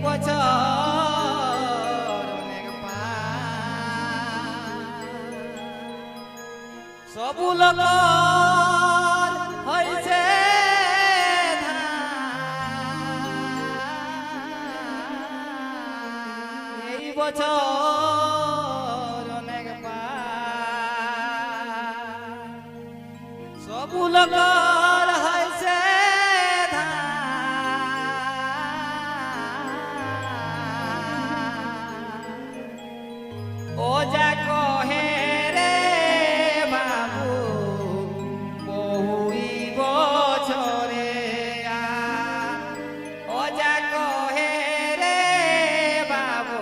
বছর অনেক সবু লোকর হইছে এই বছর অনেক সবু লোকর হইছে ও যা কহে রে বাবু বহুই বছরে ও যা কহে রে বাবু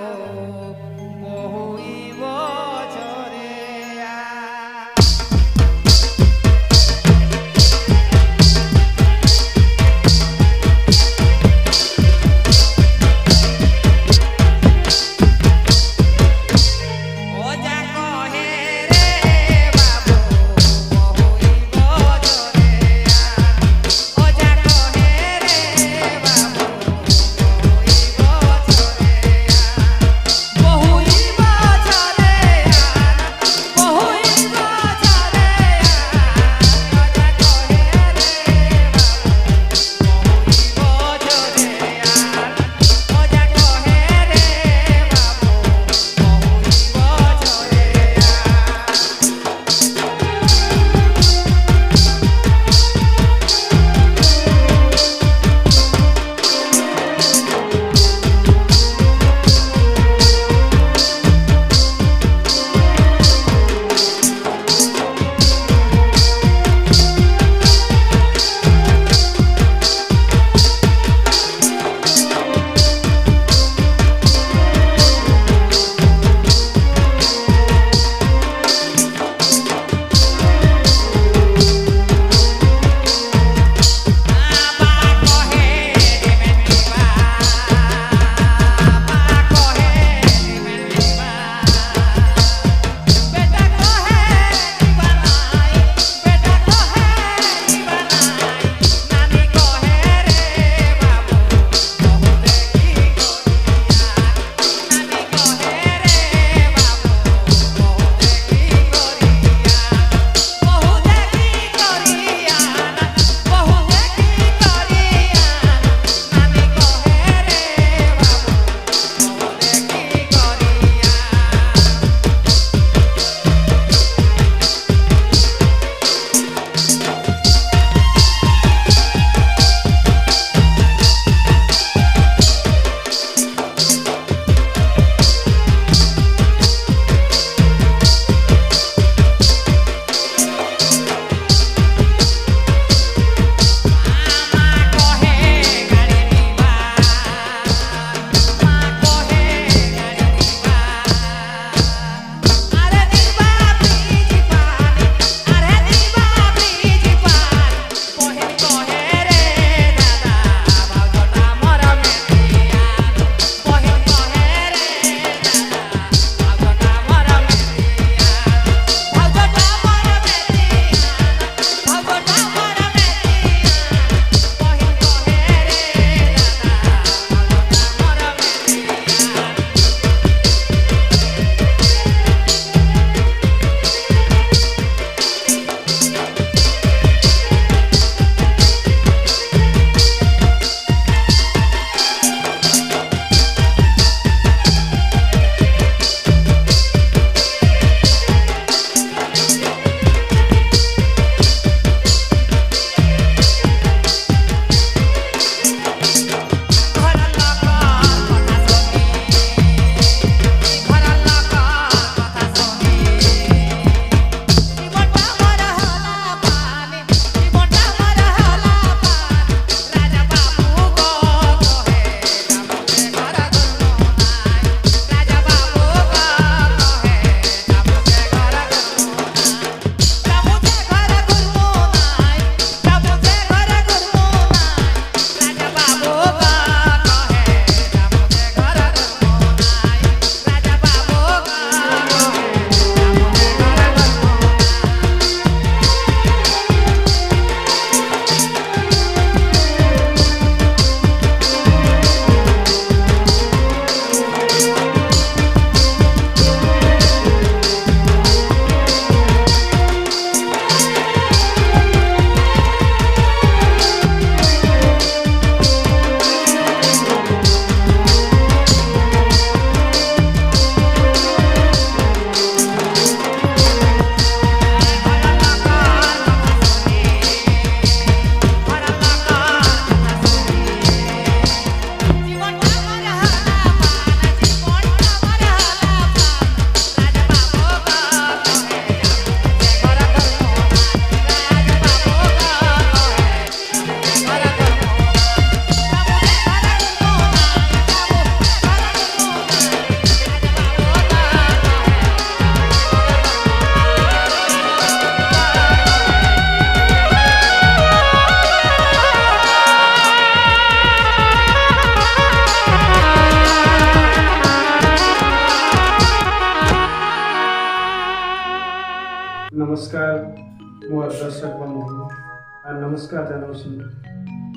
नमस्कार मोर दर्शक बंधु और नमस्कार जनाऊँ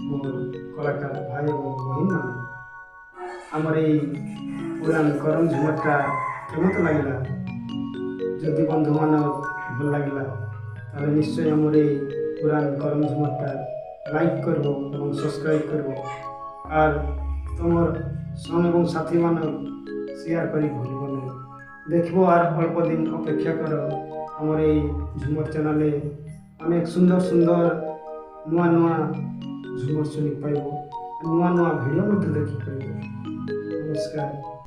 मोर कलाकार भाई और बहन मान आमर ये पुरान करम झुमरटा केमत लगे जदि बंधु मान भल लगे ताले निश्चय आमर ये पुरान करम झुमरटा लाइक कर सब्सक्राइब कर और तुम संग और साथी मान शेयर कर भूल देख और अल्प दिन अपेक्षा कर आमर ये झुमर चैनल अनेक सुंदर सुंदर नुआ नुआ झुमर शुणी पाइब नुआ नुआ भिडियो देखी पाइब। नमस्कार।